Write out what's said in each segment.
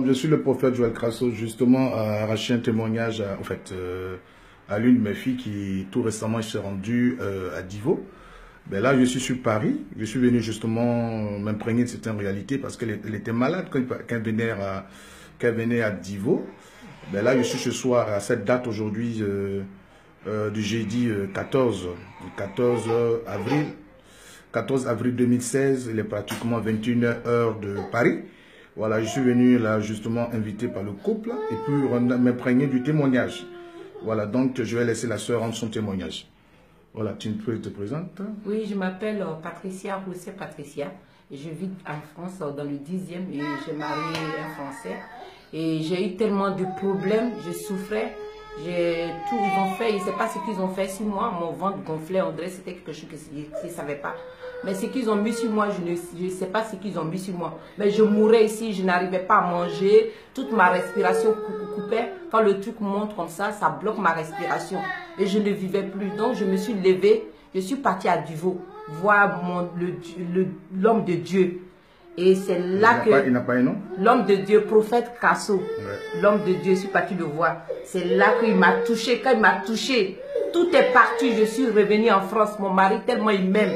Je suis le prophète Joël Crasso, justement, à arracher un témoignage à l'une de mes filles qui tout récemment s'est rendue à Divo. Ben là, je suis sur Paris. Je suis venu justement m'imprégner de certaines réalités parce qu'elle était malade quand elle venait à Divo. Ben là, je suis ce soir à cette date aujourd'hui du jeudi 14 avril 2016. Il est pratiquement 21h de Paris. Voilà, je suis venu là justement invité par le couple et puis m'imprégner du témoignage. Voilà, donc je vais laisser la sœur rendre son témoignage. Voilà, tu peux te présenter? Oui, je m'appelle Patricia Rousset Patricia. Je vis en France dans le 10e et j'ai marié un Français. Et j'ai eu tellement de problèmes, je souffrais. J'ai tout fait, je ne sais pas ce qu'ils ont fait sur moi. Mon ventre gonflait, on dirait que c'était quelque chose qu'ils ne savaient pas. Mais ce qu'ils ont mis sur moi, je ne sais pas ce qu'ils ont mis sur moi. Mais je mourais ici, je n'arrivais pas à manger. Toute ma respiration coupait. Quand le truc monte comme ça bloque ma respiration. Et je ne vivais plus. Donc je me suis levée, je suis partie à Divo voir l'homme de Dieu. Et c'est là que... Il n'a pas un nom? L'homme de Dieu, prophète Crasso. Ouais. L'homme de Dieu, je suis partie le voir. C'est là qu'il m'a touché. Quand il m'a touché, tout est parti. Je suis revenue en France. Mon mari, tellement il m'aime.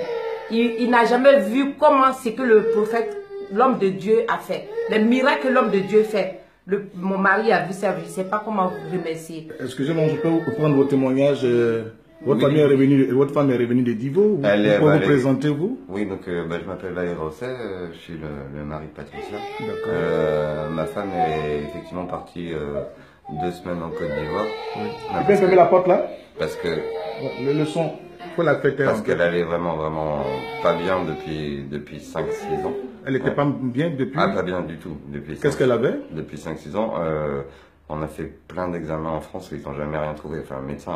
Il n'a jamais vu comment c'est que le prophète, l'homme de Dieu a fait. Les miracles que l'homme de Dieu fait. Mon mari a vu ça, je ne sais pas comment vous remercier. Excusez-moi, je peux vous prendre vos témoignages. Votre femme est revenue de Divo. Vous pouvez vous présenter, vous? Oui, donc je m'appelle Valérie Rosset, je suis le mari de Patricia. D'accord. Ma femme est effectivement partie 2 semaines en Côte d'Ivoire. Oui. Tu peux fermer la porte là? Parce que... Le son, faut la fêter. Parce qu'elle allait vraiment pas bien depuis 5-6 ans. Elle n'était pas bien depuis? Ah, pas bien du tout. Qu'est-ce qu'elle avait? Depuis 5-6 ans. On a fait plein d'examens en France, ils n'ont jamais rien trouvé. Enfin, médecin,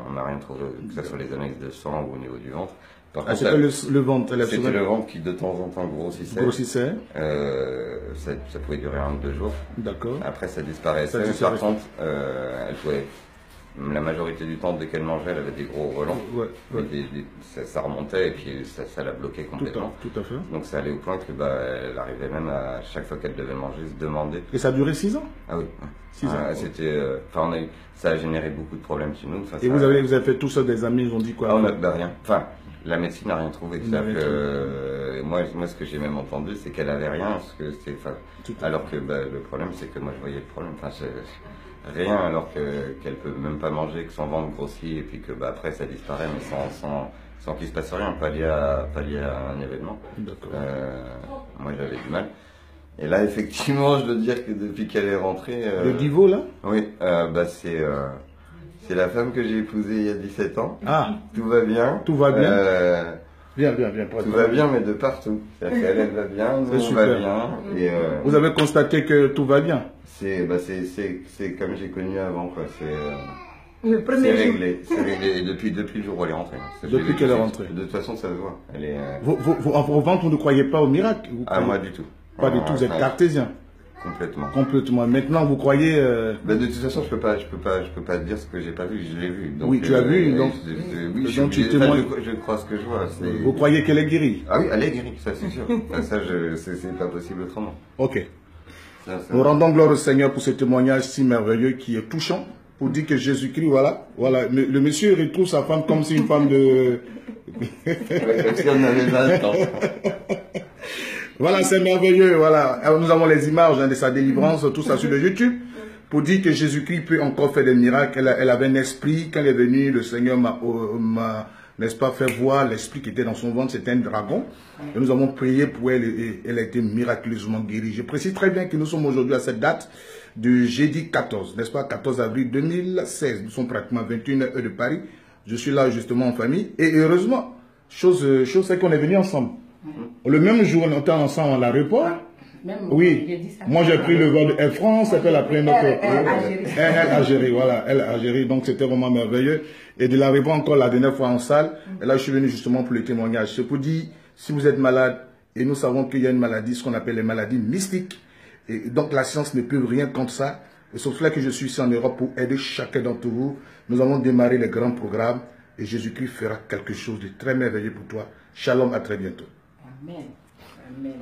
on n'a rien trouvé, que ce soit les analyses de sang ou au niveau du ventre. C'était le ventre. C'était le ventre qui de temps en temps grossissait. Ça pouvait durer 1 ou 2 jours. D'accord. Après, ça disparaissait. Par contre, elle pouvait, la majorité du temps, dès qu'elle mangeait, elle avait des gros relents. Ouais. Ça remontait et puis ça la bloquait complètement. Tout à fait. Donc ça allait au point que elle arrivait même à chaque fois qu'elle devait manger, se demander. Et ça a duré 6 ans? Ah oui. 6 ans. C'était, ça a généré beaucoup de problèmes chez nous. Et vous avez fait tout ça, des amis, ils ont dit quoi? On n'a rien. Enfin, la médecine n'a rien trouvé. Moi, ce que j'ai même entendu, c'est qu'elle avait rien, alors que le problème, c'est que moi, je voyais le problème. Enfin, rien, alors qu'elle peut même pas manger, que son ventre grossit, et puis que après, ça disparaît, mais sans qu'il se passe rien, pas lié à un événement. Moi, j'avais du mal. Et là, effectivement, je dois dire que depuis qu'elle est rentrée... Le Divo, là? Oui, c'est la femme que j'ai épousée il y a 17 ans. Ah. Tout va bien. Tout va bien. Bien. Tout va bien, mais de partout. C'est-à-dire qu'elle va bien, nous on va bien. Et, vous avez constaté que tout va bien? C'est comme j'ai connu avant, quoi. Le premier jour. C'est réglé. Depuis le jour où elle est rentrée. Depuis qu'elle est rentrée. De toute façon, ça se voit. Elle est, Au ventre, vous ne croyez pas au miracle? Moi, du tout. Pas du tout, vous êtes cartésien. Complètement. Maintenant, vous croyez... de toute façon, je peux pas dire ce que j'ai pas vu, je l'ai vu. Donc, oui, tu as vu, donc... Oui, je crois ce que je vois. Vous croyez qu'elle est guérie? Ah oui, elle est guérie, ça c'est sûr. Ça, c'est pas possible autrement. Ok. Nous rendons gloire au Seigneur pour ce témoignage si merveilleux qui est touchant, pour dire que Jésus-Christ, voilà. Le monsieur retrouve sa femme comme si une femme de... Comme si on avait 20 ans. Voilà, c'est merveilleux, voilà. Nous avons les images de sa délivrance, tout ça sur le YouTube, pour dire que Jésus-Christ peut encore faire des miracles. Elle avait un esprit, quand elle est venue, le Seigneur m'a, n'est-ce pas, fait voir l'esprit qui était dans son ventre, c'était un dragon. Et nous avons prié pour elle et elle a été miraculeusement guérie. Je précise très bien que nous sommes aujourd'hui à cette date du jeudi 14, n'est-ce pas, 14 avril 2016. Nous sommes pratiquement 21h de Paris. Je suis là justement en famille et heureusement, Chose c'est qu'on est venu ensemble. Le même jour, on était ensemble à l'aéroport. Oui, moi j'ai pris le vol de Air France, elle a pris notre Algérie, voilà, elle Algérie, donc c'était vraiment merveilleux. Et de l'aéroport encore la dernière fois en salle, et là je suis venu justement pour le témoignage. C'est pour dire, si vous êtes malade, et nous savons qu'il y a une maladie, ce qu'on appelle les maladies mystiques, et donc la science ne peut rien contre ça. Et c'est pour cela que je suis ici en Europe pour aider chacun d'entre vous. Nous allons démarrer les grands programmes, et Jésus-Christ fera quelque chose de très merveilleux pour toi. Shalom, à très bientôt. Amen. Amen.